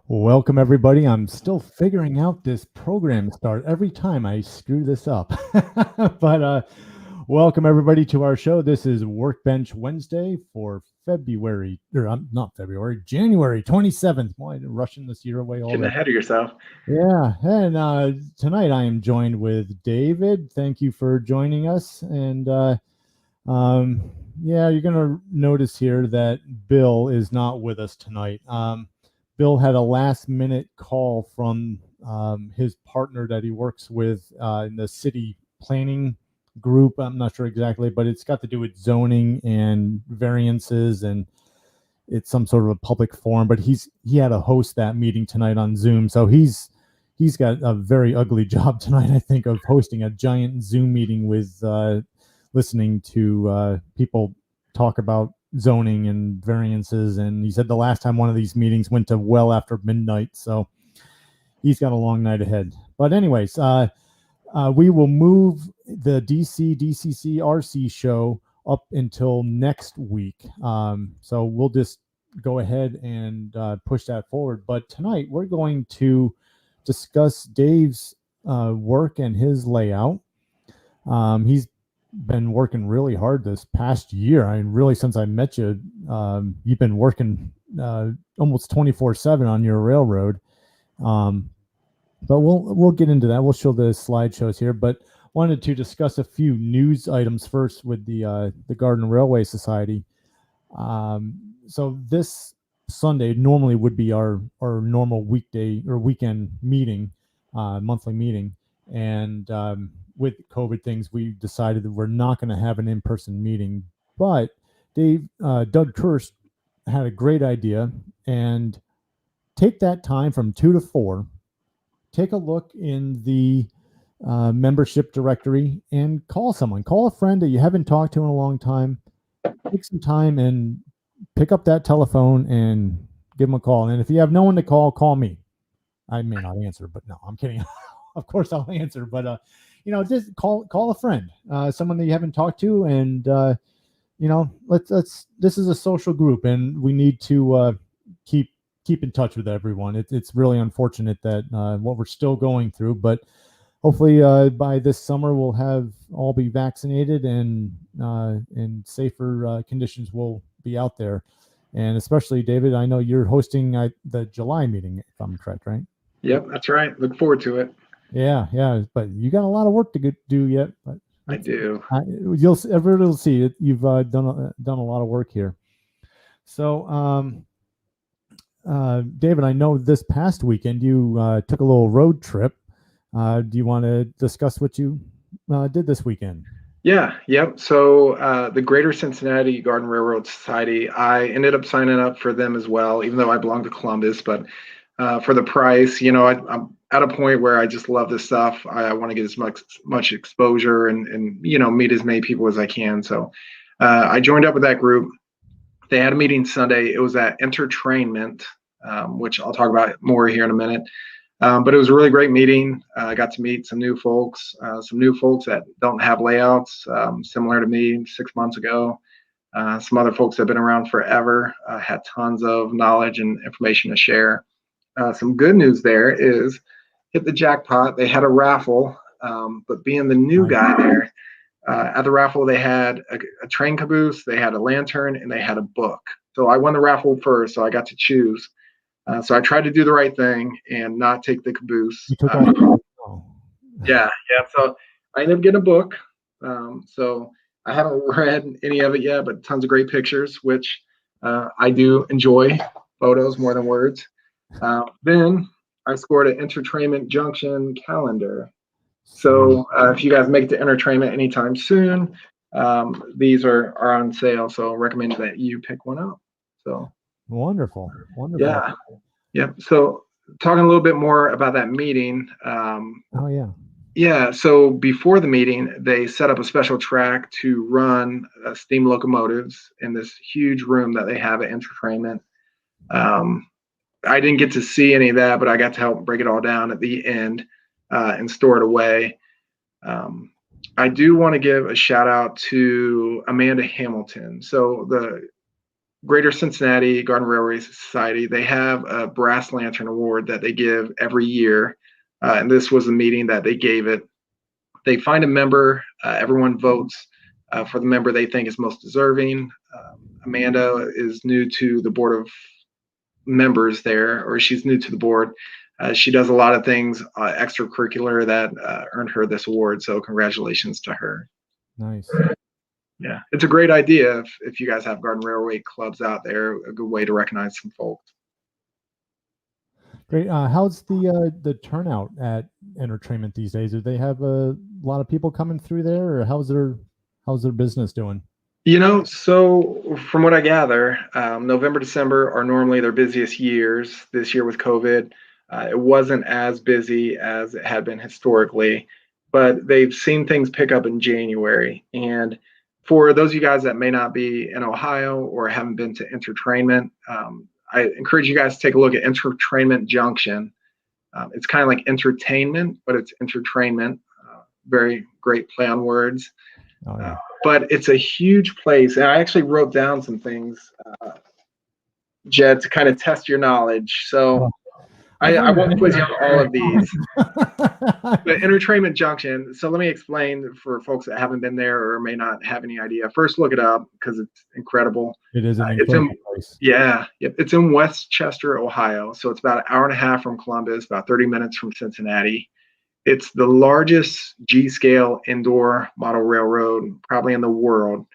Welcome, everybody. I'm still figuring out this program start. Every time I screw this up. But welcome, everybody, to our show. This is Workbench Wednesday for February, or not February, January 27th. Boy, I'm rushing this year away Getting already. ahead of yourself. Yeah, and tonight I am joined with David. Thank you for joining us. And um, yeah, you're going to notice here that Bill is not with us tonight. Bill had a last minute call from his partner that he works with in the city planning group. I'm not sure exactly, but it's got to do with zoning and variances, and it's some sort of a public forum. But he had to host that meeting tonight on Zoom, so he's got a very ugly job tonight, I think, of hosting a giant Zoom meeting with listening to people talk about zoning and variances. And he said the last time one of these meetings went to well after midnight, so he's got a long night ahead. But anyways, we will move the DCC RC show up until next week. So we'll just go ahead and push that forward. But tonight we're going to discuss Dave's work and his layout. He's been working really hard this past year. I mean, really, since I met you, you've been working almost 24/7 on your railroad. But we'll get into that. We'll show the slideshows here, but wanted to discuss a few news items first with the Garden Railway Society. So this Sunday normally would be our normal weekday or weekend meeting, monthly meeting, and with COVID things, we decided that we're not going to have an in-person meeting. But Doug Kirst had a great idea, and take that time from 2 to 4. Take a look in the membership directory and call someone. Call a friend that you haven't talked to in a long time. Take some time and pick up that telephone and give them a call. And if you have no one to call me. I may not answer, but no, I'm kidding. Of course I'll answer, but just call a friend, someone that you haven't talked to, and let's. This is a social group, and we need to keep in touch with everyone. It's really unfortunate that what we're still going through, but hopefully by this summer we'll have all be vaccinated, and safer conditions will be out there. And especially, David, I know you're hosting the July meeting, if I'm correct, right? Yep, that's right. Look forward to it. Yeah, but you got a lot of work to do yet. But I do. Everybody will see it. You've done a lot of work here. So, David, I know this past weekend you took a little road trip. Do you want to discuss what you did this weekend? Yeah, yep. So the Greater Cincinnati Garden Railroad Society, I ended up signing up for them as well, even though I belong to Columbus. But for the price, I'm at a point where I just love this stuff. I want to get as much exposure and meet as many people as I can. So I joined up with that group. They had a meeting Sunday. It was at Entertainment, which I'll talk about more here in a minute. But it was a really great meeting. I got to meet some new folks that don't have layouts, similar to me 6 months ago. Some other folks that have been around forever, had tons of knowledge and information to share. Some good news there is hit the jackpot. They had a raffle, but being the new guy there, at the raffle, they had a train caboose, they had a lantern, and they had a book. So I won the raffle first, so I got to choose. So I tried to do the right thing and not take the caboose. Yeah. So I ended up getting a book. So I haven't read any of it yet, but tons of great pictures, which I do enjoy photos more than words. Then I scored an Entertainment Junction calendar. So if you guys make it to Entertainment anytime soon, these are on sale. So I recommend that you pick one up. So wonderful. Yeah. So talking a little bit more about that meeting. Oh yeah. Yeah. So before the meeting, they set up a special track to run steam locomotives in this huge room that they have at Entertainment. I didn't get to see any of that, but I got to help break it all down at the end and store it away. I do want to give a shout out to Amanda Hamilton. So Greater Cincinnati Garden Railway Society, they have a brass lantern award that they give every year. And this was the meeting that they gave it. They find a member, everyone votes for the member they think is most deserving. Amanda is new to the board of members there, or she's new to the board. She does a lot of things extracurricular that earned her this award. So congratulations to her. Nice. Yeah, it's a great idea if you guys have Garden Railway clubs out there, a good way to recognize some folks. Great. How's the turnout at entertainment these days? Do they have a lot of people coming through there, or how's their business doing? So from what I gather, November, December are normally their busiest years. This year with COVID, it wasn't as busy as it had been historically, but they've seen things pick up in January. And for those of you guys that may not be in Ohio or haven't been to Entertainment, I encourage you guys to take a look at Entertainment Junction. It's kind of like entertainment, but it's entertainment. Very great play on words. Oh, yeah. But it's a huge place. And I actually wrote down some things, Jed, to kind of test your knowledge. So I won't quiz you on all of these. But Entertainment Junction. So let me explain for folks that haven't been there or may not have any idea. First, look it up because it's incredible. It is an incredible place. Yeah. It's in Westchester, Ohio. So it's about an hour and a half from Columbus, about 30 minutes from Cincinnati. It's the largest G-scale indoor model railroad probably in the world.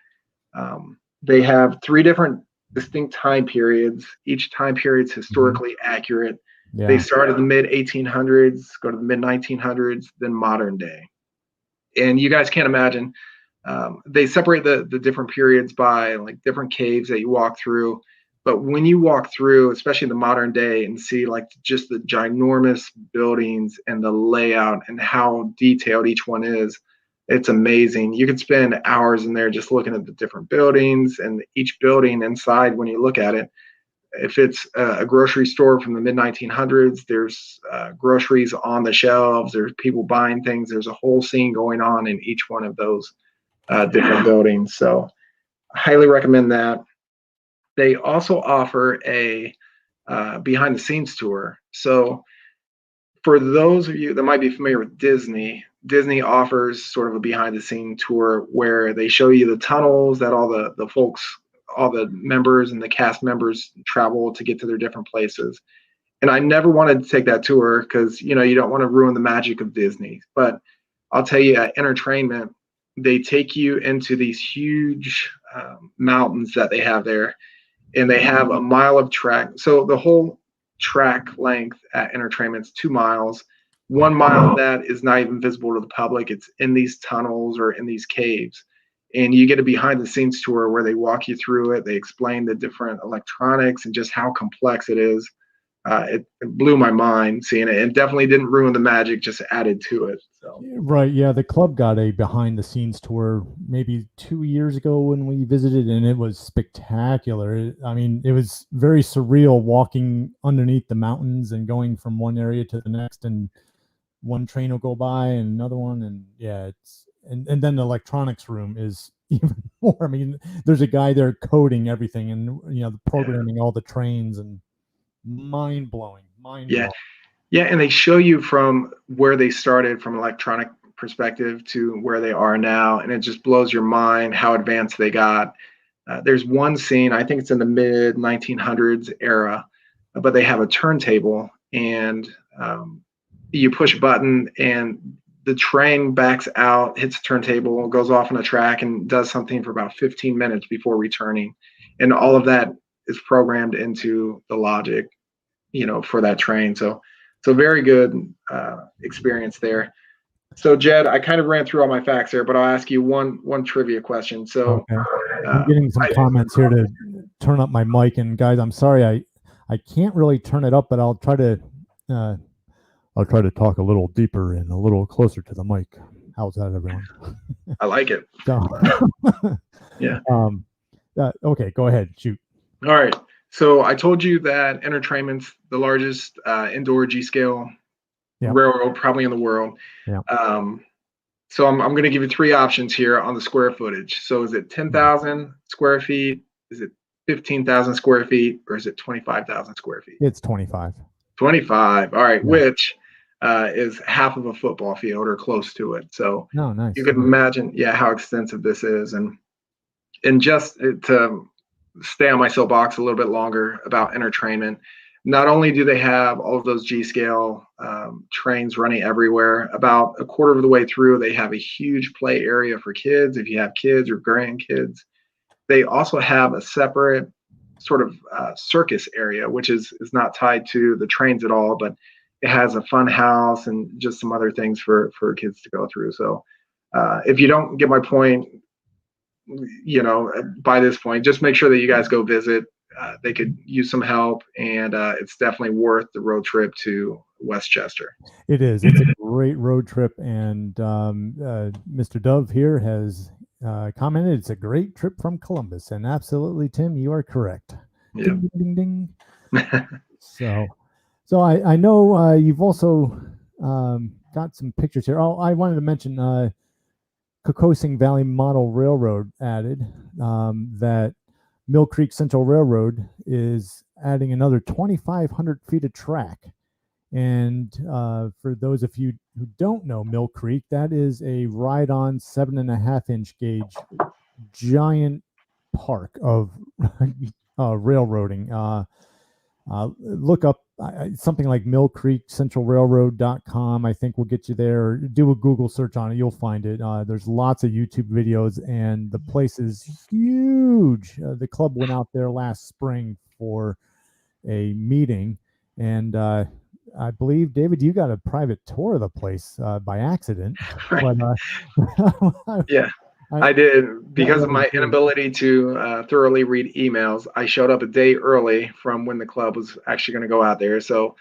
They have 3 different distinct time periods. Each time period is historically accurate. Yeah. They start in the mid-1800s, go to the mid-1900s, then modern day. And you guys can't imagine. They separate the different periods by like different caves that you walk through. But when you walk through, especially the modern day, and see like just the ginormous buildings and the layout and how detailed each one is, it's amazing. You could spend hours in there just looking at the different buildings, and each building inside, when you look at it, if it's a grocery store from the mid-1900s, there's groceries on the shelves, there's people buying things, there's a whole scene going on in each one of those different buildings. So I highly recommend that. They also offer a behind the scenes tour. So for those of you that might be familiar with Disney, Disney offers sort of a behind the scene tour where they show you the tunnels that all the folks, all the members and the cast members travel to get to their different places. And I never wanted to take that tour because, you don't want to ruin the magic of Disney. But I'll tell you, at Entertainment, they take you into these huge mountains that they have there. And they have a mile of track. So the whole track length at Entertainment is 2 miles. 1 mile of that is not even visible to the public. It's in these tunnels or in these caves. And you get a behind the scenes tour where they walk you through it. They explain the different electronics and just how complex it is. It blew my mind seeing it. It definitely didn't ruin the magic, just added to it. So. Right. Yeah. The club got a behind the scenes tour maybe 2 years ago when we visited, and it was spectacular. It was very surreal walking underneath the mountains and going from one area to the next, and one train will go by and another one. And yeah, and then the electronics room is even more. There's a guy there coding everything and, the programming all the trains, and mind blowing. Yeah, and they show you from where they started from an electronic perspective to where they are now, and it just blows your mind how advanced they got. There's one scene, I think it's in the mid-1900s era, but they have a turntable, and you push a button, and the train backs out, hits the turntable, goes off on a track, and does something for about 15 minutes before returning. And all of that is programmed into the logic, for that train. So very good experience there. So Jed, I kind of ran through all my facts there, but I'll ask you one trivia question. So okay. I'm getting some comments here to turn up my mic, and guys, I'm sorry I can't really turn it up, but I'll try to talk a little deeper and a little closer to the mic. How's that, everyone? I like it. Yeah. Okay, go ahead. Shoot. All right. So I told you that Entertainment's the largest indoor G-scale railroad probably in the world. Yeah. So I'm going to give you 3 options here on the square footage. So is it 10,000 square feet? Is it 15,000 square feet, or is it 25,000 square feet? It's 25. 25. All right, Yeah. which is half of a football field or close to it. So Oh, nice. you can imagine, how extensive this is, and just to stay on my soapbox a little bit longer about entertainment. Not only do they have all of those G scale trains running everywhere, about a quarter of the way through, they have a huge play area for kids if you have kids or grandkids. They also have a separate sort of circus area, which is not tied to the trains at all, but it has a fun house and just some other things for kids to go through. So if you don't get my point, by this point, just make sure that you guys go visit. They could use some help, and it's definitely worth the road trip to Westchester. It is. It's a great road trip, and Mr. Dove here has commented it's a great trip from Columbus, and absolutely, Tim, you are correct. Yeah. Ding, ding, ding, ding. So I know you've also got some pictures here. Oh, I wanted to mention Kokosing Valley Model Railroad added that Mill Creek Central Railroad is adding another 2,500 feet of track. And for those of you who don't know Mill Creek, that is a ride-on 7.5-inch gauge giant park of railroading. Look up something like Mill Creek Central Railroad.com. I think will get you there. Do a Google search on it. You'll find it. There's lots of YouTube videos, and the place is huge. The club went out there last spring for a meeting, and I believe, David, you got a private tour of the place by accident. Right. But, yeah. I did. Because of my inability to thoroughly read emails, I showed up a day early from when the club was actually going to go out there. So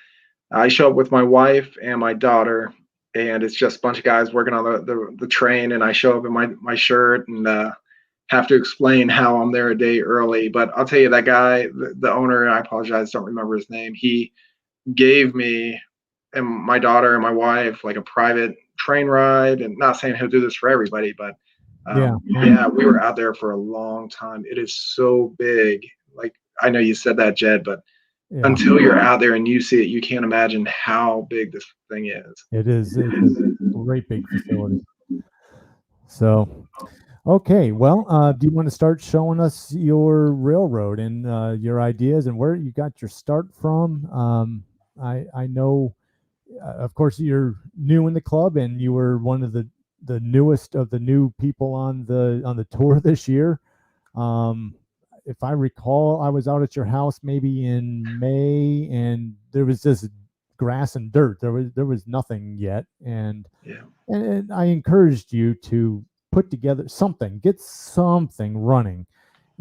I show up with my wife and my daughter, and it's just a bunch of guys working on the train. And I show up in my shirt and have to explain how I'm there a day early. But I'll tell you, that guy, the owner, I apologize, don't remember his name. He gave me and my daughter and my wife like a private train ride. And not saying he'll do this for everybody, but we were out there for a long time. It is so big. Like, I know you said that, Jed, but until you're out there and you see it, you can't imagine how big this thing is. It's a great big facility. So, okay, well, do you want to start showing us your railroad and your ideas and where you got your start from? I know, of course, you're new in the club, and you were one of the newest of the new people on the tour this year. If I recall, I was out at your house maybe in May, and there was just grass and dirt. There was nothing yet, and I encouraged you to put together something, get something running,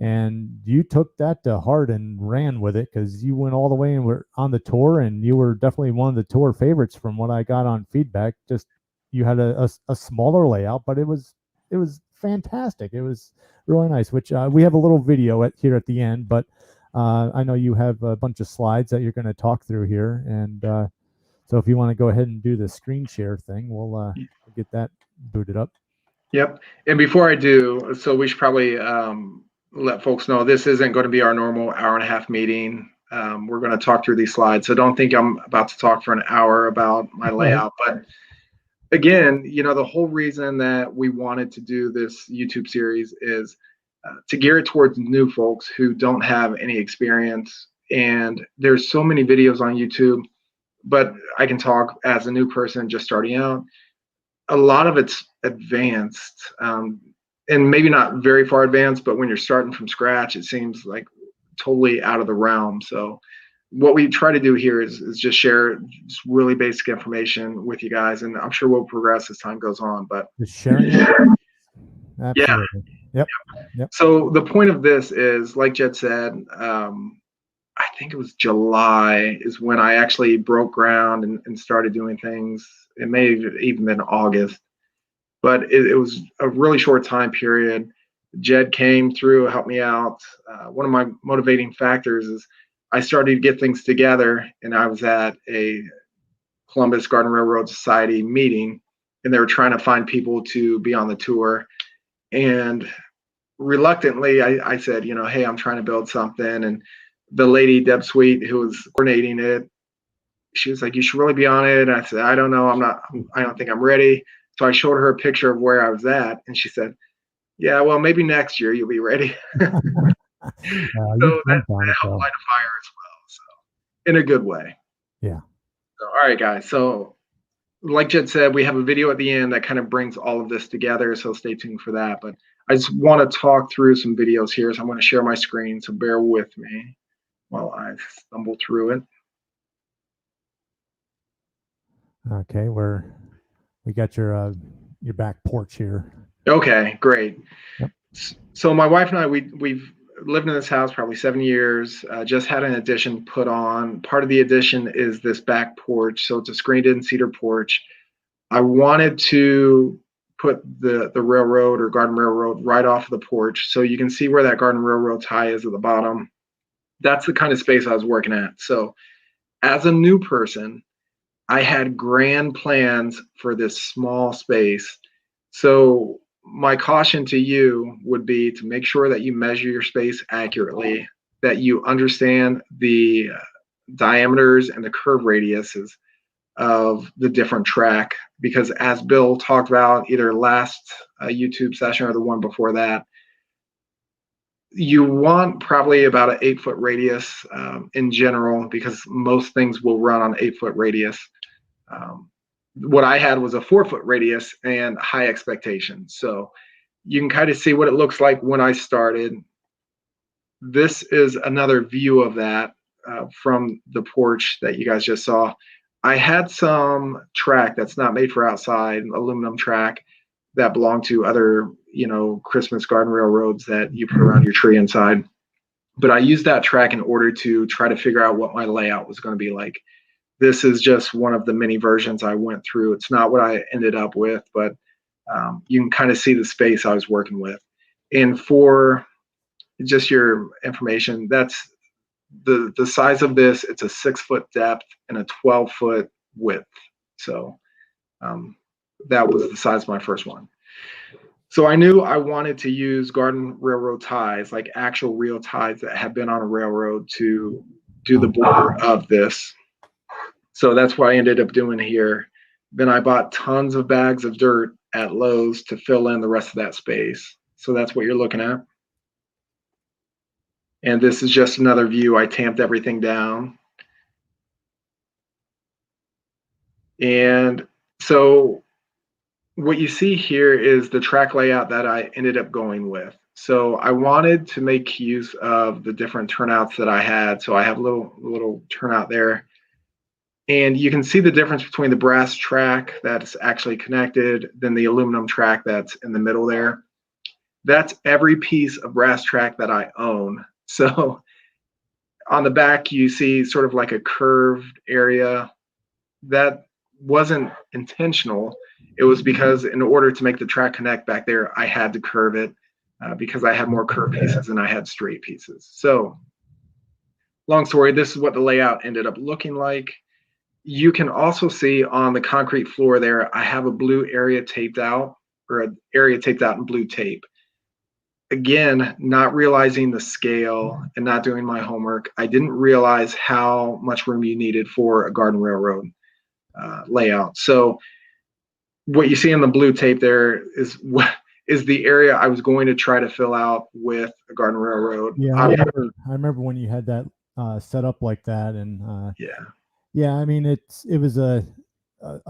and you took that to heart and ran with it, because you went all the way and were on the tour, and you were definitely one of the tour favorites from what I got on feedback. Just you had a smaller layout, but it was fantastic. It was really nice, which we have a little video here at the end, but I know you have a bunch of slides that you're going to talk through here, and so if you want to go ahead and do the screen share thing, we'll get that booted up. Yep. And before I do, so we should probably let folks know this isn't going to be our normal hour-and-a-half meeting. We're going to talk through these slides, so don't think I'm about to talk for an hour about my layout. But again, the whole reason that we wanted to do this YouTube series is to gear it towards new folks who don't have any experience. And there's so many videos on YouTube, but I can talk as a new person just starting out. A lot of it's advanced, and maybe not very far advanced, but when you're starting from scratch, it seems like totally out of the realm. So what we try to do here is just share just really basic information with you guys, and I'm sure we'll progress as time goes on. But the sharing, absolutely. Yep. So the point of this is, like Jed said, I think it was July is when I actually broke ground and started doing things. It may have even been August, but it was a really short time period. Jed came through, helped me out. One of my motivating factors is I started to get things together, and I was at a Columbus Garden Railroad Society meeting, and they were trying to find people to be on the tour. And reluctantly, I said, hey, I'm trying to build something. And the lady, Deb Sweet, who was coordinating it, she was like, you should really be on it. And I said, I don't know. I don't think I'm ready. So I showed her a picture of where I was at. And she said, yeah, well, maybe next year you'll be ready. So that helped light a fire as well. So in a good way. Yeah. So, all right, guys. So like Jed said, we have a video at the end that kind of brings all of this together. So stay tuned for that. But I just want to talk through some videos here. So I'm going to share my screen. So bear with me while I stumble through it. Okay, we got your back porch here. Okay, great. Yep. So my wife and I, we've lived in this house probably 7 years. Just had an addition put on. Part of the addition is this back porch. So it's a screened-in cedar porch. I wanted to put the railroad or garden railroad right off of the porch, so you can see where that garden railroad tie is at the bottom. That's the kind of space I was working at. So as a new person, I had grand plans for this small space. So my caution to you would be to make sure that you measure your space accurately, that you understand the diameters and the curve radiuses of the different track, because as Bill talked about either last YouTube session or the one before that, you want probably about an 8-foot radius in general, because most things will run on 8-foot radius. What I had was a 4-foot radius and high expectations. So you can kind of see what it looks like when I started. This is another view of that from the porch that you guys just saw. I had some track that's not made for outside, aluminum track that belonged to other, Christmas garden railroads that you put around your tree inside. But I used that track in order to try to figure out what my layout was going to be like. This is just one of the many versions I went through. It's not what I ended up with, but you can kind of see the space I was working with. And for just your information, that's the size of this. It's a 6-foot depth and a 12-foot width. So that was the size of my first one. So I knew I wanted to use garden railroad ties, like actual real ties that had been on a railroad, to do the border of this. So that's what I ended up doing here. Then I bought tons of bags of dirt at Lowe's to fill in the rest of that space. So that's what you're looking at. And this is just another view. I tamped everything down. And so what you see here is the track layout that I ended up going with. So I wanted to make use of the different turnouts that I had. So I have a little turnout there. And you can see the difference between the brass track that's actually connected, then the aluminum track that's in the middle there. That's every piece of brass track that I own. So on the back, you see sort of like a curved area. That wasn't intentional. It was because in order to make the track connect back there, I had to curve it because I had more curved pieces than I had straight pieces. So long story, this is what the layout ended up looking like. You can also see on the concrete floor there, I have a blue area taped out, or an area taped out in blue tape. Again, not realizing the scale and not doing my homework, I didn't realize how much room you needed for a garden railroad layout. So what you see in the blue tape there is the area I was going to try to fill out with a garden railroad. Yeah, I remember when you had that set up like that, and yeah, I mean it was a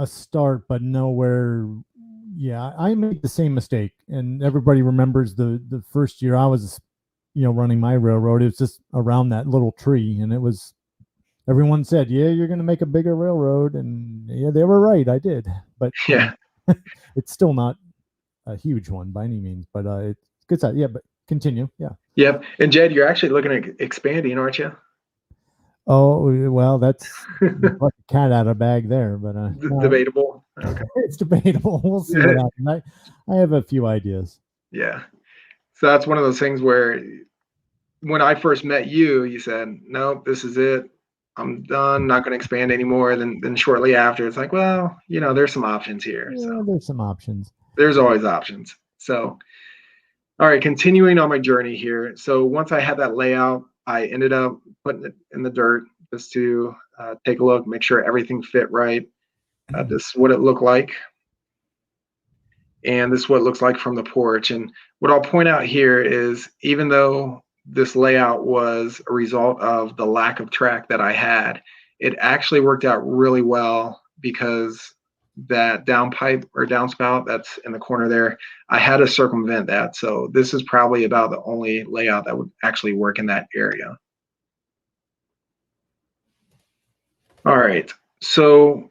start, but nowhere. Yeah, I made the same mistake, and everybody remembers the first year I was, running my railroad. It was just around that little tree, and it was. Everyone said, "Yeah, you're going to make a bigger railroad," and yeah, they were right. I did, but yeah, it's still not a huge one by any means, but it's good size. Yeah, but continue. Yeah. Yep. And Jed, you're actually looking at expanding, aren't you? Oh, well, that's like a cat out of a bag there, but debatable. Okay. It's debatable. We'll see what happens. I have a few ideas. Yeah. So that's one of those things where when I first met you, you said, "Nope, this is it. I'm done. Not going to expand anymore." Then shortly after, it's like, well, there's some options here. Yeah, so there's some options. There's always options. So All right, continuing on my journey here. So once I had that layout, I ended up putting it in the dirt just to take a look, make sure everything fit right. This is what it looked like. And this is what it looks like from the porch. And what I'll point out here is even though this layout was a result of the lack of track that I had, it actually worked out really well because that downpipe or downspout that's in the corner there, I had to circumvent that. So this is probably about the only layout that would actually work in that area. All right, so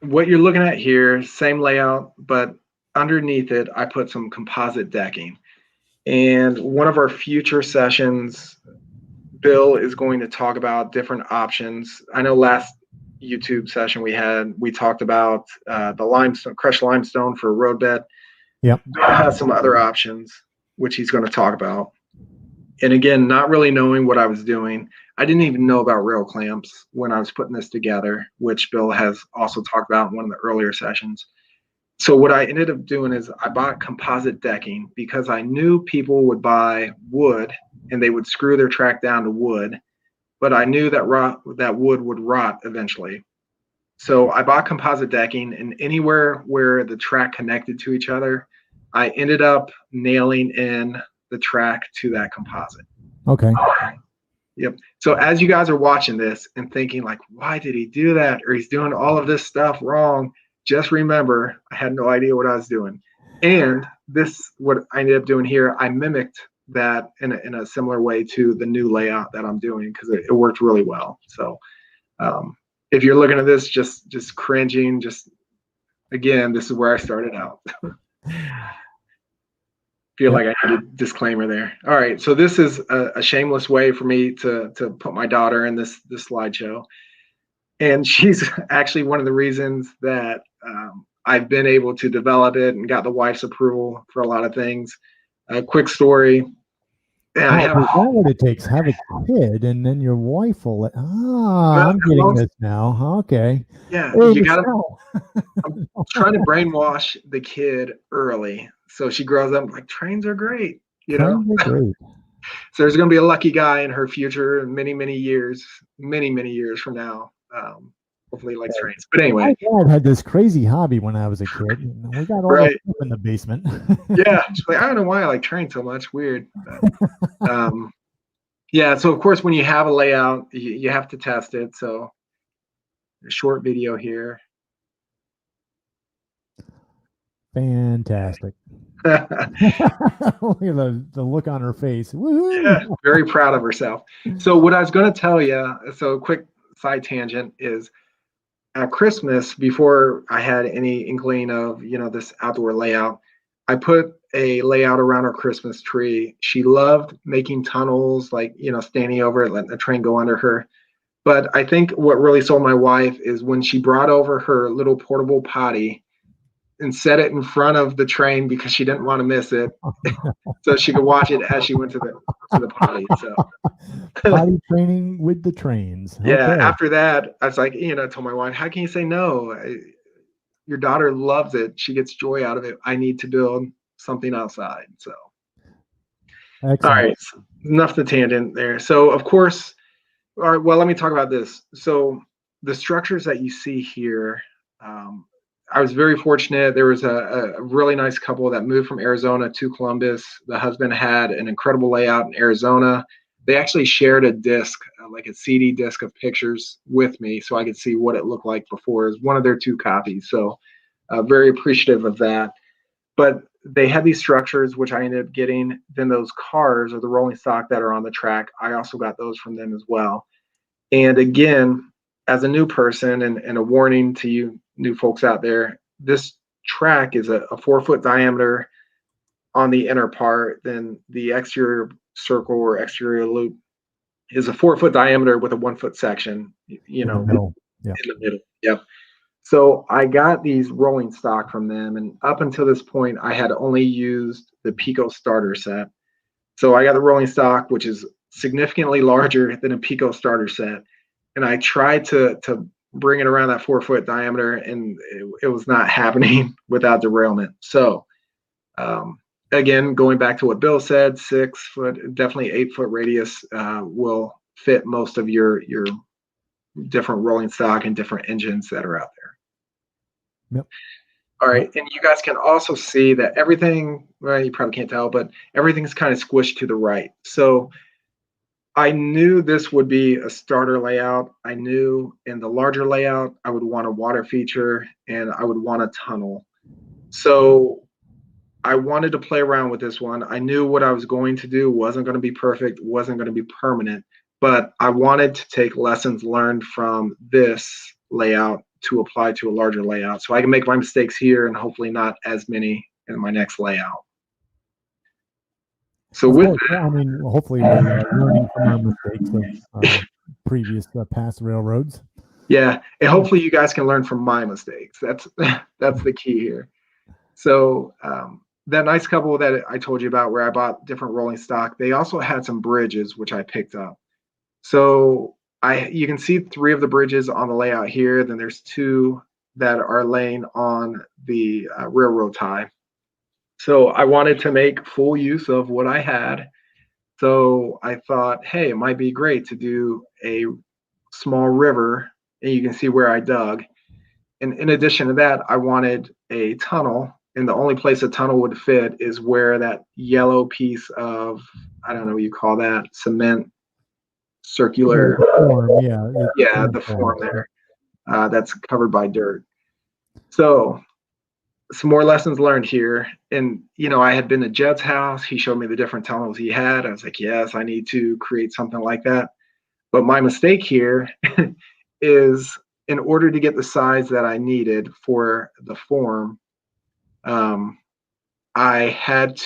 what you're looking at here, same layout, but underneath it, I put some composite decking. And one of our future sessions, Bill is going to talk about different options. I know last YouTube session we talked about the limestone, crushed limestone for a road bed. Yep. Bill has some other options, which he's going to talk about. And again, not really knowing what I was doing, I didn't even know about rail clamps when I was putting this together, which Bill has also talked about in one of the earlier sessions. So what I ended up doing is I bought composite decking because I knew people would buy wood and they would screw their track down to wood, but I knew that wood would rot eventually. So I bought composite decking, and anywhere where the track connected to each other, I ended up nailing in the track to that composite. Okay. Yep. So as you guys are watching this and thinking like, why did he do that? Or he's doing all of this stuff wrong. Just remember, I had no idea what I was doing. And this, what I ended up doing here, I mimicked that in a similar way to the new layout that I'm doing because it worked really well. So if you're looking at this, just cringing, just again, this is where I started out. Feel like I need a disclaimer there. All right, so this is a shameless way for me to put my daughter in this slideshow, and she's actually one of the reasons that I've been able to develop it and got the wife's approval for a lot of things. A quick story. Yeah, is that what it takes? Have a kid, and then your wife will let. I'm getting this now. Okay. Yeah, Hey, you gotta. I'm trying to brainwash the kid early, so she grows up like trains are great. You know, trains are great. So there's going to be a lucky guy in her future, many years from now. Hopefully, he likes trains. But anyway, my dad had this crazy hobby when I was a kid. We got all the stuff in the basement. Yeah, she's like, I don't know why I like trains so much. Weird. But, yeah. So of course, when you have a layout, you have to test it. So a short video here. Fantastic. Look at the look on her face. Woo-hoo. Yeah, very proud of herself. So what I was going to tell you, so quick side tangent is at Christmas, before I had any inkling of, this outdoor layout, I put a layout around our Christmas tree. She loved making tunnels, like, standing over it, letting the train go under her. But I think what really sold my wife is when she brought over her little portable potty and set it in front of the train because she didn't want to miss it, so she could watch it as she went to the potty. So potty training with the trains. Yeah. Okay. After that, I was like, told my wife, how can you say no? Your daughter loves it. She gets joy out of it. I need to build something outside. So, excellent. All right, so enough the tangent there. So, of course, all right. Well, let me talk about this. So, the structures that you see here. I was very fortunate. There was a really nice couple that moved from Arizona to Columbus. The husband had an incredible layout in Arizona. They actually shared a disc, like a CD disc of pictures with me so I could see what it looked like before. It was one of their 2 copies. So very appreciative of that. But they had these structures, which I ended up getting. Then those cars or the rolling stock that are on the track, I also got those from them as well. And again, as a new person and a warning to you new folks out there, this track is a 4-foot diameter on the inner part. Then the exterior circle or exterior loop is a 4-foot diameter with a 1-foot section, in the middle. Yep. So I got these rolling stock from them, and up until this point, I had only used the Pico starter set. So I got the rolling stock, which is significantly larger than a Pico starter set, and I tried to bring it around that 4-foot diameter, and it was not happening without derailment. So again, going back to what Bill said, 6 foot, definitely 8 foot radius will fit most of your different rolling stock and different engines that are out there. Yep. All right, and you guys can also see that everything, well, you probably can't tell, but everything's kind of squished to the right. So I knew this would be a starter layout. I knew in the larger layout, I would want a water feature and I would want a tunnel. So I wanted to play around with this one. I knew what I was going to do wasn't going to be perfect, wasn't going to be permanent, but I wanted to take lessons learned from this layout to apply to a larger layout so I can make my mistakes here and hopefully not as many in my next layout. So Of with course, yeah, I mean, hopefully we're learning from our mistakes of previous past railroads. yeah, and hopefully you guys can learn from my mistakes. That's the key here. So that nice couple that I told you about where I bought different rolling stock, they also had some bridges which I picked up. So you can see 3 of the bridges on the layout here. Then there's 2 that are laying on the railroad tie. So I wanted to make full use of what I had. So I thought, hey, it might be great to do a small river, and you can see where I dug. And in addition to that, I wanted a tunnel, and the only place a tunnel would fit is where that yellow piece of, I don't know what you call that, cement circular form, the form there that's covered by dirt. So some more lessons learned here. And I had been to Jed's house. He showed me the different tunnels he had. I was like, yes, I need to create something like that. But my mistake here is in order to get the size that I needed for the form, I went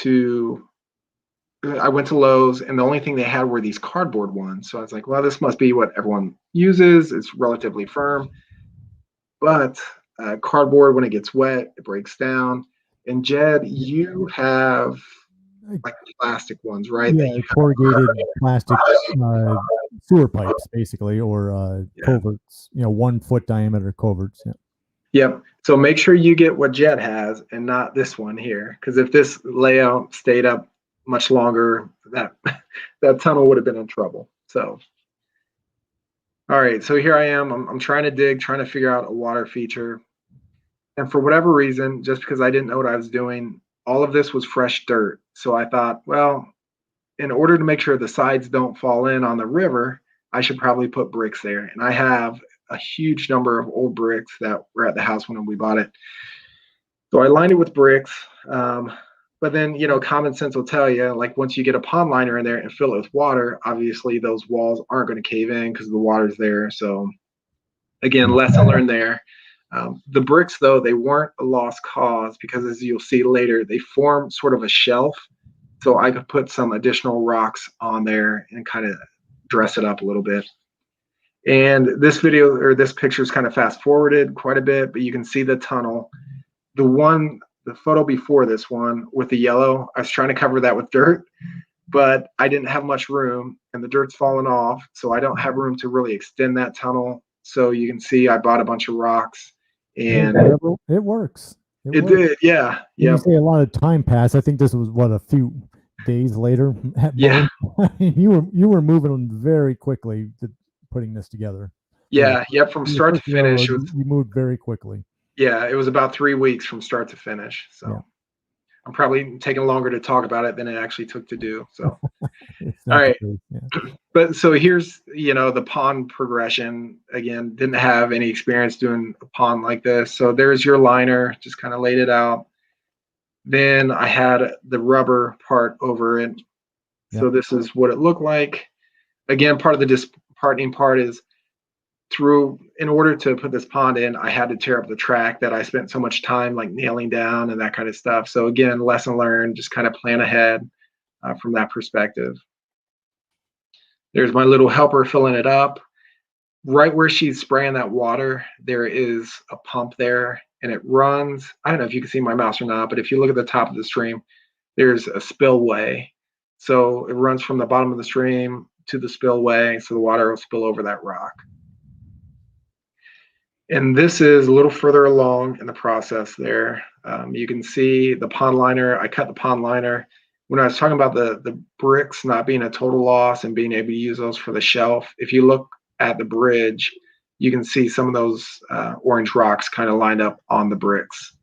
to Lowe's, and the only thing they had were these cardboard ones. So I was like, well, this must be what everyone uses. It's relatively firm. But cardboard, when it gets wet, it breaks down. And Jed, you have like plastic ones, right? Yeah, corrugated plastic sewer pipes, basically, or culverts, 1 foot diameter culverts. Yeah. Yep. So make sure you get what Jed has and not this one here. Because if this layout stayed up much longer, that tunnel would have been in trouble. So, all right. So here I am. I'm trying to dig, trying to figure out a water feature. And for whatever reason, just because I didn't know what I was doing, all of this was fresh dirt. So I thought, well, in order to make sure the sides don't fall in on the river, I should probably put bricks there. And I have a huge number of old bricks that were at the house when we bought it. So I lined it with bricks. But then, common sense will tell you, like once you get a pond liner in there and fill it with water, obviously those walls aren't going to cave in because the water's there. So again, lesson learned there. The bricks, though, they weren't a lost cause because as you'll see later, they form sort of a shelf. So I could put some additional rocks on there and kind of dress it up a little bit. And this video or this picture is kind of fast forwarded quite a bit, but you can see the tunnel. The photo before this one with the yellow, I was trying to cover that with dirt, but I didn't have much room and the dirt's fallen off. So I don't have room to really extend that tunnel. So you can see I bought a bunch of rocks and it works. It did. Yeah. You say a lot of time passed. I think this was a few days later. Yeah. You were moving very quickly to putting this together. Yeah. Yep. From start to finish, you moved very quickly. Yeah, it was about 3 weeks from start to finish. So yeah. I'm probably taking longer to talk about it than it actually took to do. So, all right. But so here's, the pond progression. Again, didn't have any experience doing a pond like this. So there's your liner, just kind of laid it out. Then I had the rubber part over it. Yep. So this is what it looked like. Again, part of the disheartening part is in order to put this pond in, I had to tear up the track that I spent so much time like nailing down and that kind of stuff. So again, lesson learned, just kind of plan ahead from that perspective. There's my little helper filling it up. Right where she's spraying that water, there is a pump there and it runs. I don't know if you can see my mouse or not, but if you look at the top of the stream, there's a spillway. So it runs from the bottom of the stream to the spillway. So the water will spill over that rock. And this is a little further along in the process there. You can see the pond liner. I cut the pond liner. When I was talking about the bricks not being a total loss and being able to use those for the shelf, if you look at the bridge, you can see some of those orange rocks kind of lined up on the bricks.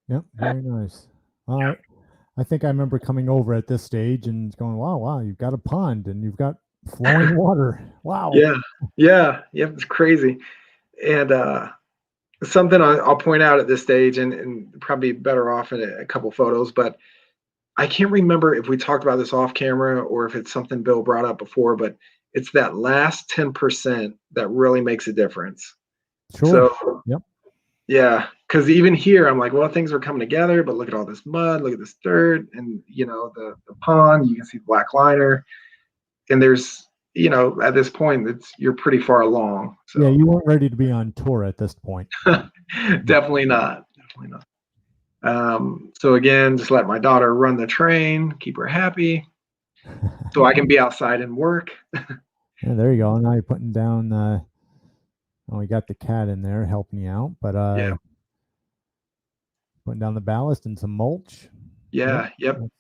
Yep, very nice. I think I remember coming over at this stage and going, wow, you've got a pond and you've got flowing water. Wow. Yeah, it's crazy. And something I'll point out at this stage, and probably better off in a couple photos, but I can't remember if we talked about this off camera or if it's something Bill brought up before, but it's that last 10% that really makes a difference. Sure. So, yep. Yeah, because even here, I'm like, well, things are coming together, but look at all this mud, look at this dirt, and the pond. You can see the black liner, and there's at this point, you're pretty far along. So. Yeah, you weren't ready to be on tour at this point. Definitely not. So again, just let my daughter run the train, keep her happy, so I can be outside and work. Yeah, there you go. Now you're putting down. We got the cat in there helping you out, but putting down the ballast and some mulch. Yep.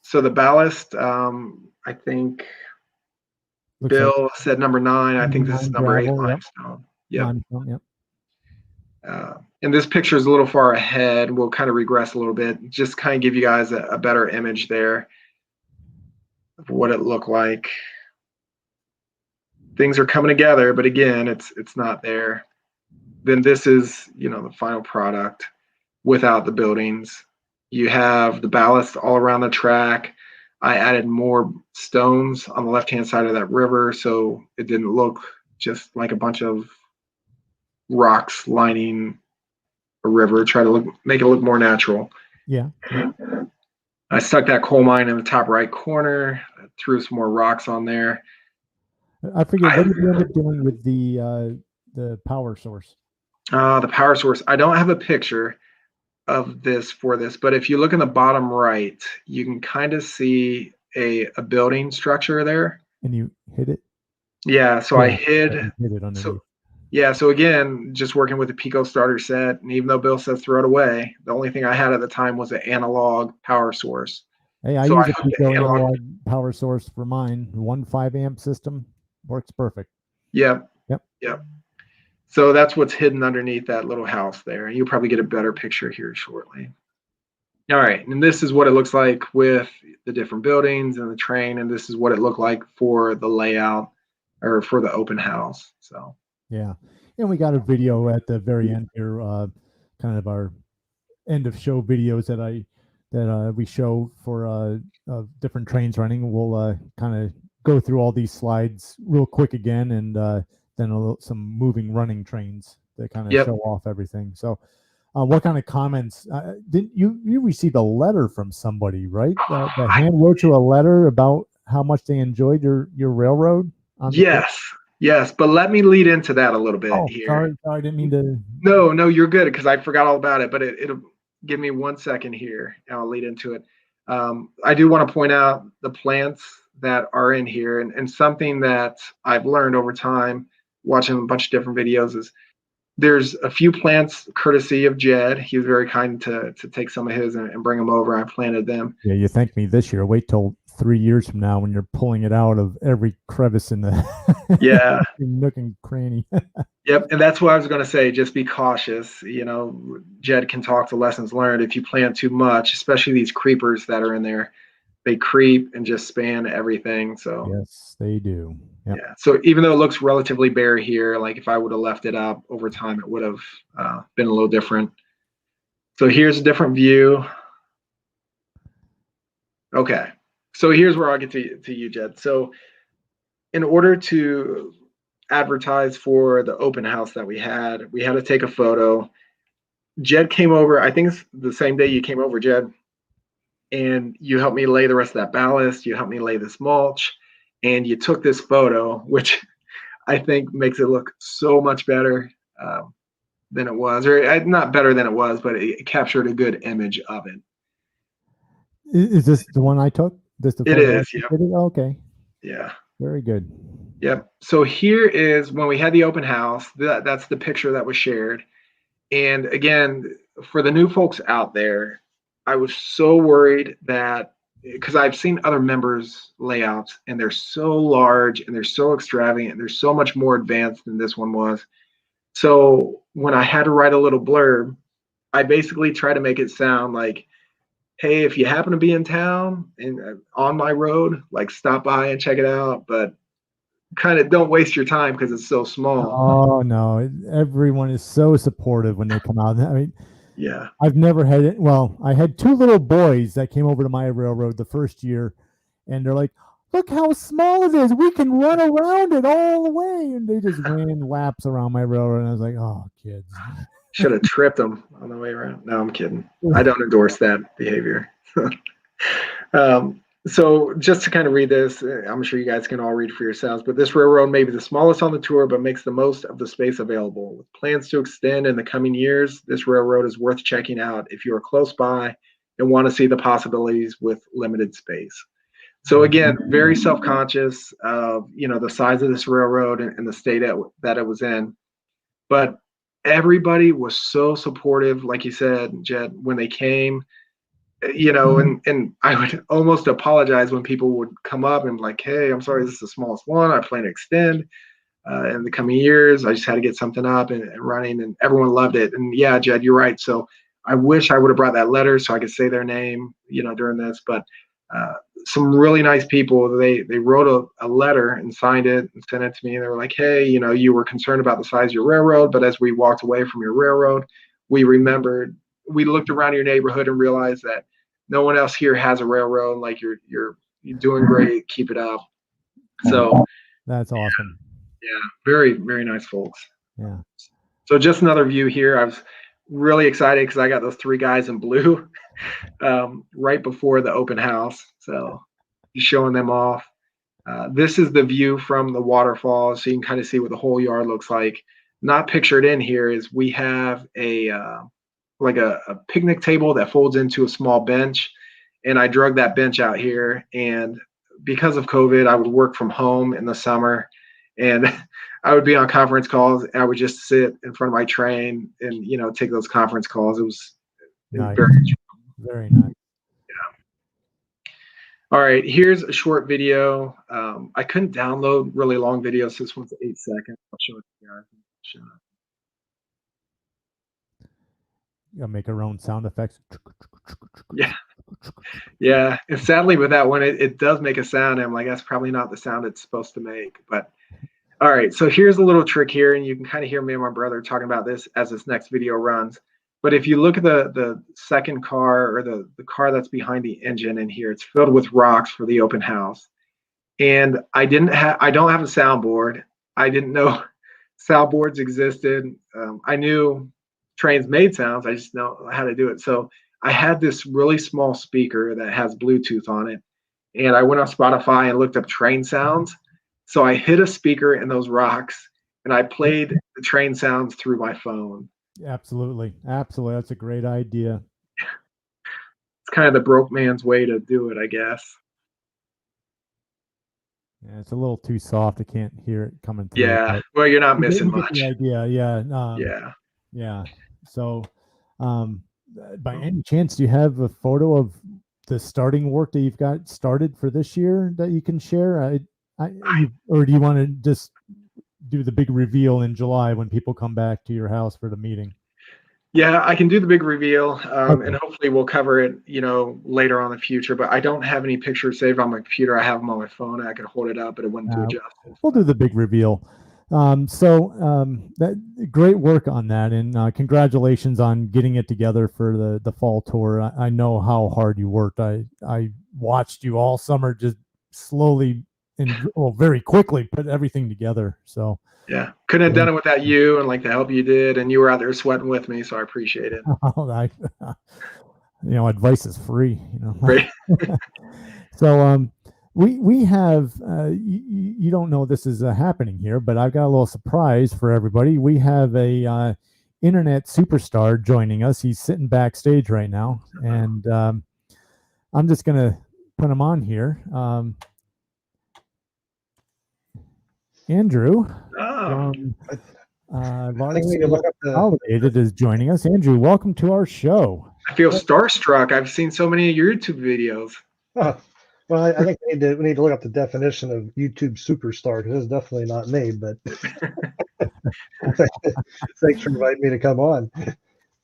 So the ballast, I think Bill said number 9. I think this is number 8 limestone. Yep. And this picture is a little far ahead. We'll kind of regress a little bit, just kind of give you guys a better image there of what it looked like. Things are coming together, but again, it's not there. Then this is, the final product without the buildings. You have the ballast all around the track. I added more stones on the left-hand side of that river, so it didn't look just like a bunch of rocks lining a river. Try to make it look more natural. Yeah. I stuck that coal mine in the top right corner. I threw some more rocks on there. I forget, what did you end up doing with the power source? The power source. I don't have a picture of this for this, but if you look in the bottom right, you can kind of see a building structure there. And you hid it? Yeah, so I hid it underneath. So again, just working with the Pico starter set, and even though Bill says throw it away, the only thing I had at the time was an analog power source. Hey, I use a Pico analog power source for mine. 1 5-amp system works perfect. Yep. So that's what's hidden underneath that little house there. You'll probably get a better picture here shortly. All right, and this is what it looks like with the different buildings and the train, and this is what it looked like for the layout or for the open house. So yeah, and we got a video at the very end here, kind of our end of show videos that we show for different trains running. We'll kind of go through all these slides real quick again, and then some moving running trains that kind of show off everything. So what kind of comments didn't you received a letter from somebody, right? That hand wrote you a letter about how much they enjoyed your railroad? Yes, but let me lead into that a little bit here. Sorry, I didn't mean to. No, you're good, because I forgot all about it, but it'll give me 1 second here, and I'll lead into it. I do want to point out the plants that are in here, and something that I've learned over time watching a bunch of different videos is there's a few plants courtesy of Jed. He was very kind to take some of his and bring them over. I planted them. Yeah, you thanked me this year. Wait till 3 years from now when you're pulling it out of every crevice in the nook and cranny. Yep, and that's what I was going to say. Just be cautious. Jed can talk to lessons learned. If you plant too much, especially these creepers that are in there, they creep and just span everything. So yes, they do. Yep. Yeah. So even though it looks relatively bare here, like if I would have left it up over time, it would have been a little different. So here's a different view. Okay. So here's where I'll get to you, Jed. So in order to advertise for the open house that we had to take a photo. Jed came over, I think it's the same day you came over, Jed, and you helped me lay the rest of that ballast. You helped me lay this mulch, and you took this photo, which I think makes it look so much better than it was, or not better than it was, but it captured a good image of it. Is this the one I took? It is, yeah. Okay. Yeah. Very good. Yep. So here is when we had the open house. That's the picture that was shared. And again, for the new folks out there, I was so worried that because I've seen other members' layouts and they're so large and they're so extravagant and they're so much more advanced than this one was. So when I had to write a little blurb, I basically try to make it sound like, hey, if you happen to be in town and on my road, like stop by and check it out, but kind of don't waste your time because it's so small. Oh no, everyone is so supportive when they come out. I mean, Yeah. I've never had it. Well, I had two little boys that came over to my railroad the first year, and they're like, "Look how small it is. We can run around it all the way." And they just ran laps around my railroad, and I was like, "Oh, kids." Should have tripped them on the way around. No, I'm kidding. I don't endorse that behavior. So just to kind of read this, I'm sure you guys can all read for yourselves, but this railroad may be the smallest on the tour, but makes the most of the space available. With plans to extend in the coming years, this railroad is worth checking out if you are close by and want to see the possibilities with limited space. So again, very self-conscious of the size of this railroad and the state that it was in, but everybody was so supportive, like you said, Jed, when they came. And I would almost apologize when people would come up and like, hey, I'm sorry, this is the smallest one. I plan to extend in the coming years. I just had to get something up and running, and everyone loved it. And yeah, Jed, you're right. So I wish I would have brought that letter so I could say their name, during this. But some really nice people, they wrote a letter and signed it and sent it to me. And they were like, hey, you were concerned about the size of your railroad, but as we walked away from your railroad, we looked around your neighborhood and realized that no one else here has a railroad. Like you're doing great. Keep it up. So That's awesome. yeah, very, very nice folks. Yeah. So just another view here. I was really excited because I got those three guys in blue right before the open house. So just showing them off. This is the view from the waterfall, so you can kind of see what the whole yard looks like. Not pictured in here is we have like a picnic table that folds into a small bench, and I drug that bench out here. And because of COVID, I would work from home in the summer, and I would be on conference calls, and I would just sit in front of my train and take those conference calls. It was Nice. very Very nice. All right, here's a short video. I couldn't download really long videos, so this one's 8 seconds. I'll show it to you guys. You gotta make our own sound effects. Yeah. Yeah. And sadly with that one, it does make a sound. And I'm like, that's probably not the sound it's supposed to make. But all right, so here's a little trick here, and you can kind of hear me and my brother talking about this as this next video runs. But if you look at the second car, or the car that's behind the engine in here, it's filled with rocks for the open house. And I don't have a soundboard. I didn't know soundboards existed. I knew trains made sounds. I just know how to do it. So I had this really small speaker that has Bluetooth on it, and I went on Spotify and looked up train sounds. So I hit a speaker in those rocks, and I played the train sounds through my phone. Absolutely. Absolutely. That's a great idea. It's kind of the broke man's way to do it, I guess. Yeah, it's a little too soft. I can't hear it coming through. Yeah. Well, you're not missing much. The idea. Yeah. Yeah. Yeah. So, by any chance, do you have a photo of the starting work that you've got started for this year that you can share? Or do you want to just do the big reveal in July when people come back to your house for the meeting? Yeah, I can do the big reveal, okay. And hopefully we'll cover it, later on in the future. But I don't have any pictures saved on my computer. I have them on my phone. And I could hold it up, but it wouldn't do justice. We'll do the big reveal. That great work on that, and congratulations on getting it together for the fall tour. I know how hard you worked. I watched you all summer, just slowly and very quickly put everything together. So yeah, couldn't have done it without you and like the help you did, and you were out there sweating with me, so I appreciate it. Advice is free. Right. So we have you don't know this is happening here, but I've got a little surprise for everybody. We have a internet superstar joining us. He's sitting backstage right now, and I'm just gonna put him on here. Andrew I Large think we need to Scale look up the. Consolidated is joining us. Andrew, welcome to our show. I feel starstruck. I've seen so many of your YouTube videos. Oh, well, I think we need to look up the definition of YouTube superstar because it's definitely not me. But thanks for inviting me to come on.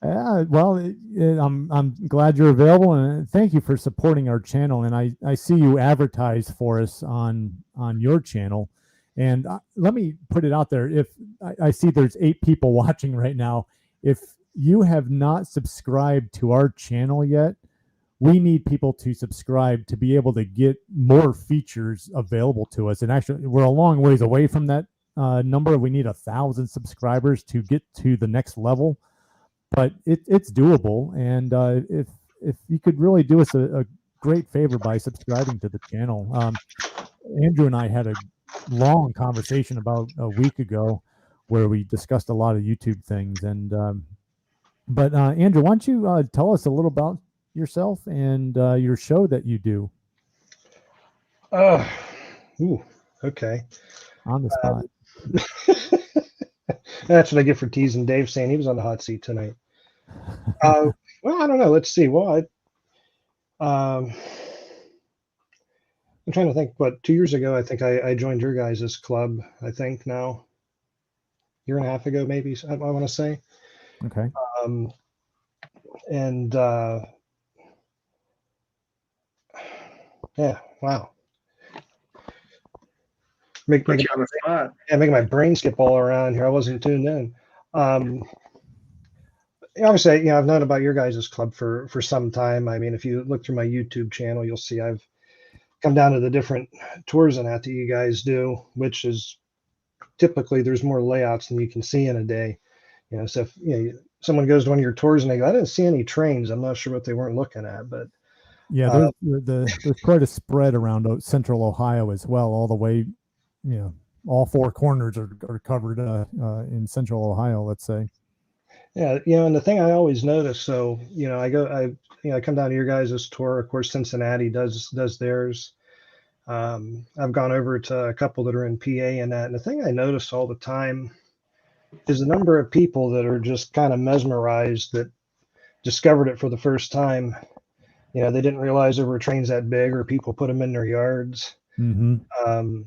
Yeah, well, I'm glad you're available, and thank you for supporting our channel. And I see you advertise for us on your channel. And let me put it out there. If I see there's 8 people watching right now, if you have not subscribed to our channel yet, we need people to subscribe to be able to get more features available to us. And actually, we're a long ways away from that number. We need 1,000 subscribers to get to the next level, but it's doable. And if you could really do us a great favor by subscribing to the channel. Andrew and I had a long conversation about a week ago where we discussed a lot of YouTube things. And but Andrew, why don't you tell us a little about yourself and your show that you do Okay. on the spot? That's what I get for teasing Dave, saying he was on the hot seat tonight. Well, I don't know. Let's see. Well, I'm trying to think. What, 2 years ago, I think I joined your guys' club. I think now, year and a half ago, maybe I want to say. Okay. And yeah, wow. Put you on the spot. Yeah, making my brain skip all around here. I wasn't tuned in. Obviously, I've known about your guys' club for some time. I mean, if you look through my YouTube channel, you'll see I've come down to the different tours and that you guys do, which is typically there's more layouts than you can see in a day. So if someone goes to one of your tours and they go, I didn't see any trains. I'm not sure what they weren't looking at, but yeah, there's quite a spread around central Ohio as well, all the way, all 4 corners are covered in central Ohio, let's say. Yeah, and the thing I always notice, so I come down to your guys' tour. Of course, Cincinnati does theirs. I've gone over to a couple that are in PA and that, and the thing I notice all the time is the number of people that are just kind of mesmerized that discovered it for the first time. They didn't realize there were trains that big, or people put them in their yards. Mm-hmm.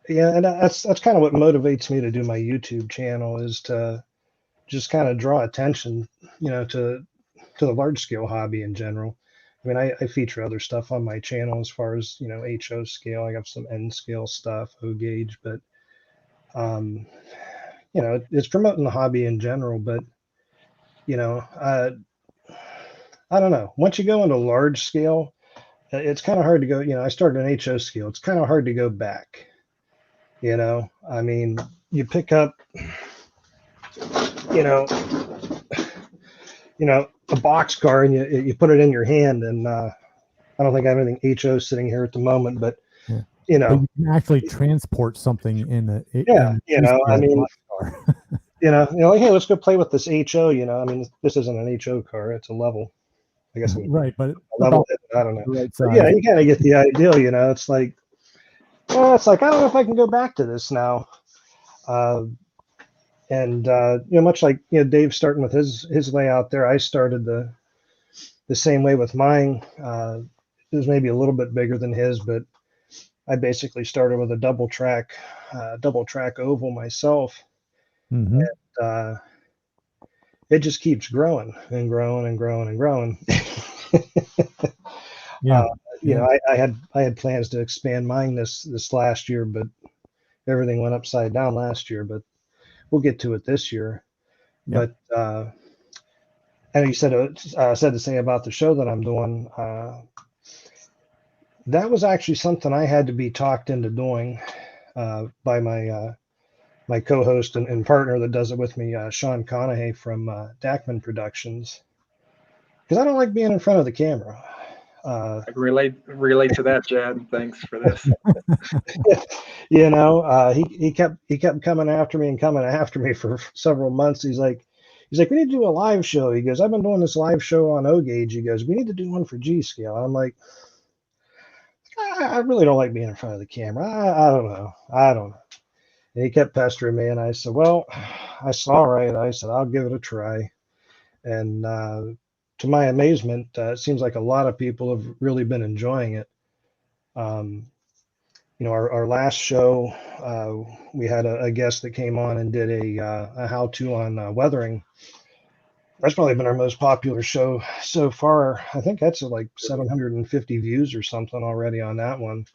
Yeah, and that's kind of what motivates me to do my YouTube channel, is to just kind of draw attention, to the large scale hobby in general. I mean, I feature other stuff on my channel as far as, HO scale. I got some N scale stuff, O gauge, but it's promoting the hobby in general. But I don't know. Once you go into large scale, it's kind of hard to go. I started an HO scale. It's kind of hard to go back. I mean, you pick up, a box car and you put it in your hand, and I don't think I have anything HO sitting here at the moment, but But you can actually transport something in a I mean, like, hey, let's go play with this HO. I mean, this isn't an HO car; it's a level. I guess right, but level. I don't know. Right, yeah, you kind of get the idea. It's like, I don't know if I can go back to this now. And much like Dave starting with his layout there, I started the same way with mine. It was maybe a little bit bigger than his, but I basically started with a double track oval myself. Mm-hmm. And it just keeps growing and growing and growing and growing. Yeah. I had plans to expand mine this last year, but everything went upside down last year. But we'll get to it this year. Yep. But and you said to say about the show that I'm doing. That was actually something I had to be talked into doing by my co-host and partner that does it with me, Sean Conahay from Dackman Productions, because I don't like being in front of the camera. I relate to that, Jed. Thanks for this. He kept coming after me for several months. He's like, we need to do a live show. He goes, I've been doing this live show on O gauge. He goes, we need to do one for G scale. I'm like, I really don't like being in front of the camera. I don't know. And he kept pestering me, and I said, well, I saw all right. I said, I'll give it a try. And to my amazement, it seems like a lot of people have really been enjoying it. Our last show, we had a guest that came on and did a how-to on weathering. That's probably been our most popular show so far. I think that's like 750 views or something already on that one.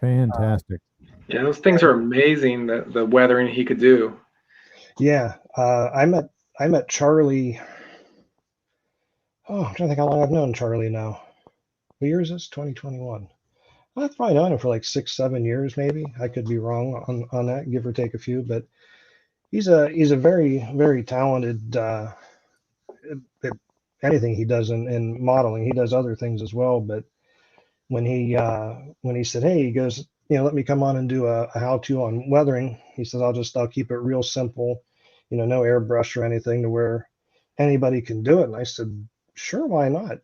Fantastic. Yeah, those things are amazing. The weathering he could do. Yeah, I met Charlie. Oh, I'm trying to think how long I've known Charlie now. What year is this? 2021. I've probably known him for like 6, 7 years, maybe. I could be wrong on that, give or take a few. But he's a very, very talented. Anything he does in modeling, he does other things as well. But when he said, hey, he goes, let me come on and do a how-to on weathering. He says, I'll keep it real simple, no airbrush or anything to where anybody can do it. And I said, sure, why not?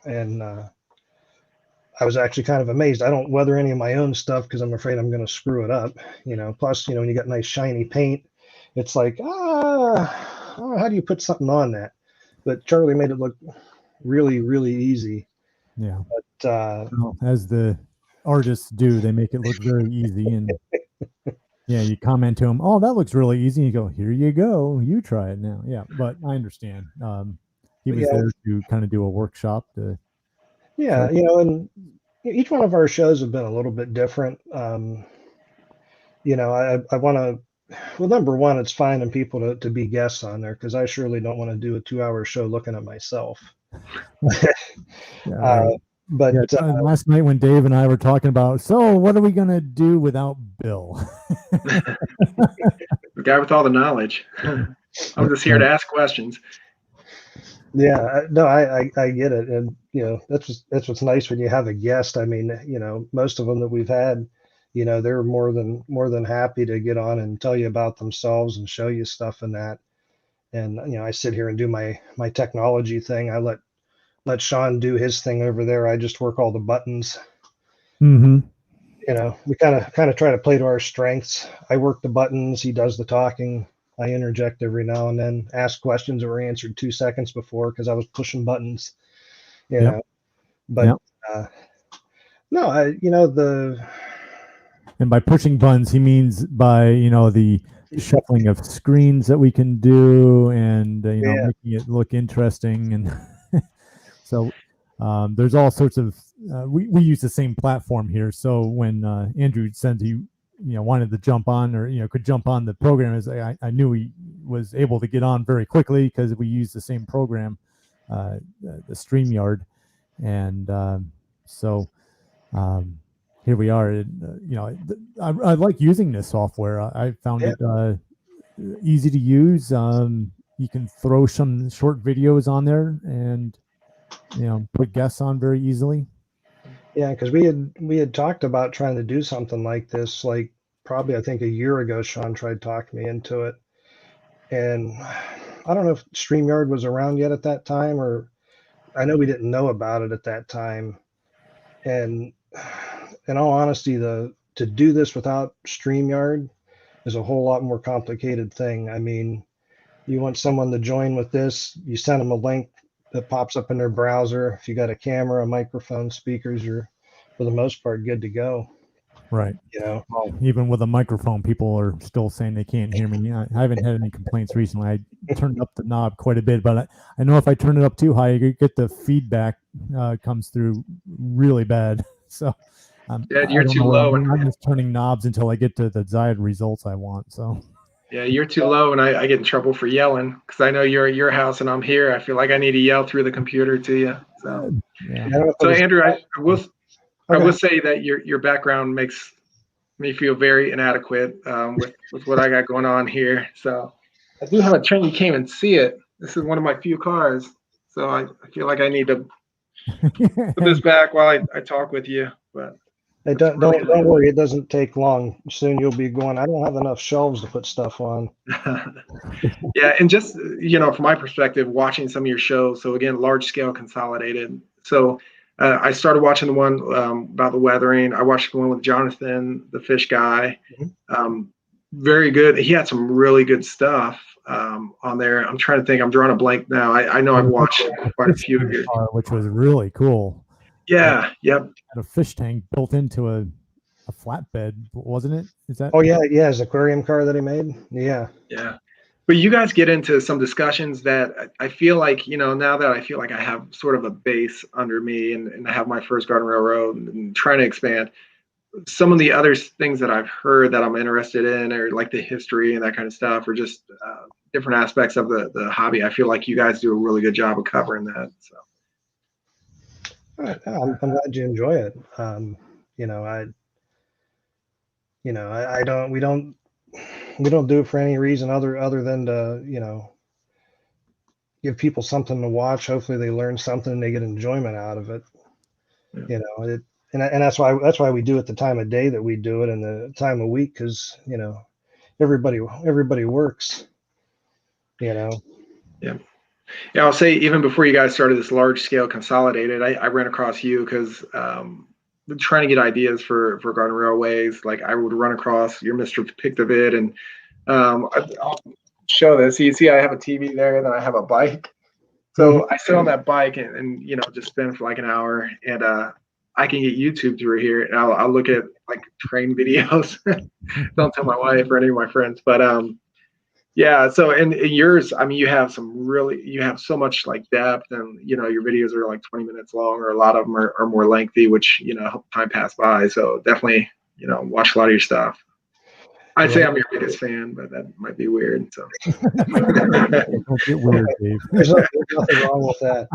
And I was actually kind of amazed. I don't weather any of my own stuff because I'm afraid I'm going to screw it up. Plus, when you got nice shiny paint, it's like, how do you put something on that? But Charlie made it look really, really easy. Yeah. But well, as the artists do, they make it look very easy. And yeah, you comment to him, oh, that looks really easy. And you go, here you go. You try it now. Yeah. But I understand. He was there to kind of do a workshop. Yeah. And each one of our shows have been a little bit different. I want to, well, number one, it's finding people to be guests on there because I surely don't want to do a 2-hour show looking at myself. Yeah, right. But last night when Dave and I were talking about, so what are we going to do without Bill? The guy with all the knowledge. I'm just here to ask questions. Yeah, no, I get it. And, that's what's nice when you have a guest. I mean, most of them that we've had, they're more than happy to get on and tell you about themselves and show you stuff and that. And, I sit here and do my technology thing. I let Sean do his thing over there. I just work all the buttons. Mm-hmm. We kind of try to play to our strengths. I work the buttons. He does the talking. I interject every now and then, ask questions that were answered 2 seconds before because I was pushing buttons, Yep. But yep. no, and by pushing buttons, he means by the shuffling of screens that we can do, and making it look interesting, and so there's all sorts of. We use the same platform here, so when Andrew said he wanted to jump on or could jump on the program, as I knew he was able to get on very quickly because we use the same program, the StreamYard, and so here we are. I like using this software. I found it easy to use. You can throw some short videos on there and put guests on very easily. Yeah, because we had talked about trying to do something like this, like probably I think a year ago. Sean tried talking me into it, and I don't know if StreamYard was around yet at that time, or I know we didn't know about it at that time. And in all honesty, to do this without StreamYard is a whole lot more complicated thing. I mean, you want someone to join with this, you send them a link that pops up in their browser. If you got a camera, a microphone, speakers, you're for the most part good to go. Right. Well, even with a microphone, people are still saying they can't hear me. I haven't had any complaints recently. I turned up the knob quite a bit, but I know if I turn it up too high, you get the feedback comes through really bad. So you're too low. I'm just turning knobs until I get to the desired results I want. So. Yeah, you're too low, and I get in trouble for yelling because I know you're at your house and I'm here. I feel like I need to yell through the computer to you. So, So Andrew, I will say that your background makes me feel very inadequate with what I got going on here. So I do have a train. You can't even see it. This is one of my few cars. So I feel like I need to put this back while I talk with you. But hey, don't worry, it doesn't take long. Soon you'll be going, I don't have enough shelves to put stuff on. Yeah, and just from my perspective, watching some of your shows, so again, large scale consolidated. So I started watching the one about the weathering. I watched the one with Jonathan, the fish guy. very good. He had some really good stuff on there. I'm trying to think. I'm drawing a blank now. I know I've watched quite a few of your. Which was really cool. Yeah. Yep. Had a fish tank built into a flatbed, wasn't it? Is that? Oh yeah, yeah, his aquarium car that he made. Yeah. Yeah. But you guys get into some discussions that I feel like, now that I feel like I have sort of a base under me and I have my first garden railroad and trying to expand, some of the other things that I've heard that I'm interested in, or like the history and that kind of stuff, or just different aspects of the hobby. I feel like you guys do a really good job of covering that. So I'm glad you enjoy it. We don't do it for any reason other than to, give people something to watch. Hopefully they learn something and they get enjoyment out of it. Yeah. And that's why we do it the time of day that we do it and the time of week, because everybody works. Yeah. Yeah, I'll say even before you guys started this large scale consolidated, I ran across you because trying to get ideas for garden railways. Like I would run across your Mr. Pick the Vid, and I'll show this. You see, I have a TV there, and then I have a bike. So I sit on that bike and just spend for like an hour, and I can get YouTube through here, and I'll look at like train videos. Don't tell my wife or any of my friends, but yeah. So and yours, I mean, you have so much like depth, and your videos are like 20 minutes long, or a lot of them are more lengthy, which help time pass by. So definitely watch a lot of your stuff. I'd say I'm your biggest fan, but that might be weird. So Don't get weird, Dave. There's nothing wrong with that.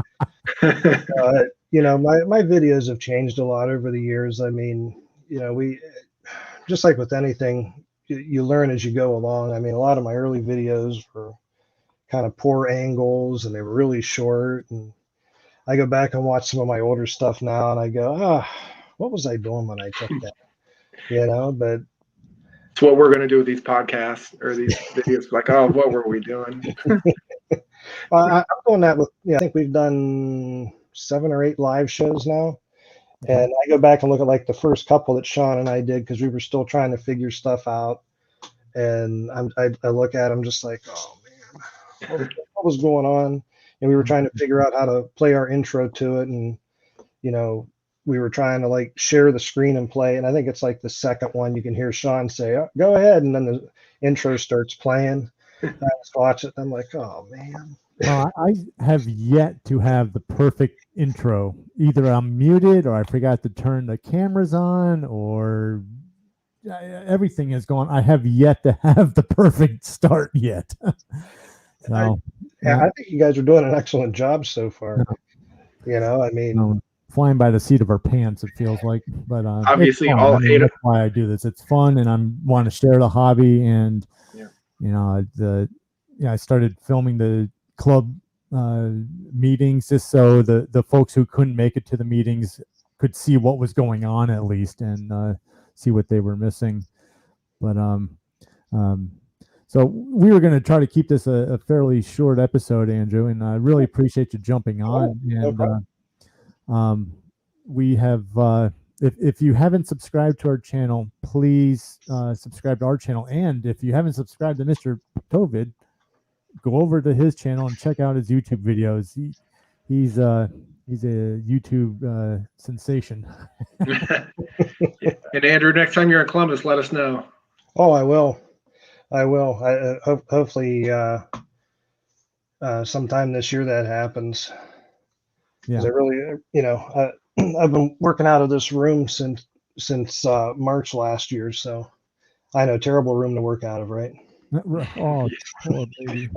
My videos have changed a lot over the years. I mean, we just like with anything, you learn as you go along. I mean, a lot of my early videos were kind of poor angles and they were really short. And I go back and watch some of my older stuff now and I go, what was I doing when I took that? But it's what we're going to do with these podcasts or these videos. Like, oh, what were we doing? I'm doing that with, I think we've done 7 or 8 live shows now. And I go back and look at like the first couple that Sean and I did, because we were still trying to figure stuff out. And I look at them just like, oh man, what was going on? And we were trying to figure out how to play our intro to it. And, we were trying to like share the screen and play. And I think it's like the second one you can hear Sean say, oh, go ahead. And then the intro starts playing. I just watch it. And I'm like, oh man. I have yet to have the perfect intro. Either I'm muted or I forgot to turn the cameras on, or everything is going. I have yet to have the perfect start yet. So, I think you guys are doing an excellent job so far. I mean, flying by the seat of our pants, it feels like. But obviously, all 8 that's why I do this. It's fun, and I want to share the hobby. And I started filming the club meetings just so the folks who couldn't make it to the meetings could see what was going on at least, and see what they were missing. But so we were going to try to keep this a fairly short episode, Andrew, and I really appreciate you jumping on. And we have if you haven't subscribed to our channel, please subscribe to our channel. And if you haven't subscribed to Mr. Tovid, go over to his channel and check out his YouTube videos. He's a YouTube sensation. And Andrew, next time you're in Columbus, let us know. Oh, I will. Hopefully sometime this year that happens. Yeah. I really, I've been working out of this room since March last year, so I know, terrible room to work out of, right? Oh, poor baby.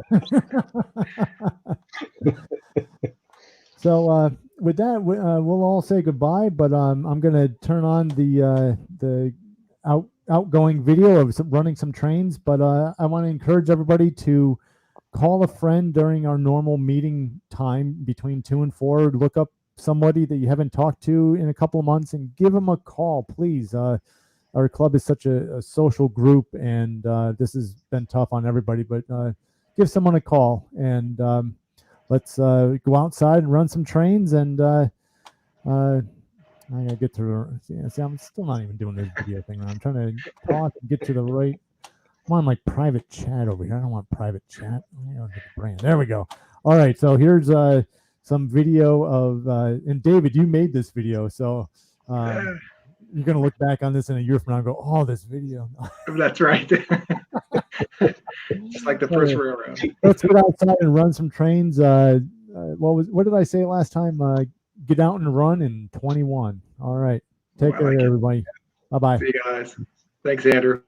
So with that, we'll all say goodbye. But I'm going to turn on the outgoing video of running some trains. But I want to encourage everybody to call a friend during our normal meeting time between 2 and 4. Look up somebody that you haven't talked to in a couple of months and give them a call, please. Our club is such a social group, and this has been tough on everybody, but give someone a call, and let's go outside and run some trains. And I gotta get to see, I'm still not even doing this video thing. I'm trying to talk and get to the right I'm on like private chat over here. I don't want private chat. I don't get the brand. There we go. All right. So here's some video of and David, you made this video, so you're gonna look back on this in a year from now and go, "Oh, this video." That's right. Just like the first railroad. Let's get outside and run some trains. What did I say last time? Get out and run in 21. All right. Take care, everybody. Bye bye. See you guys. Thanks, Andrew.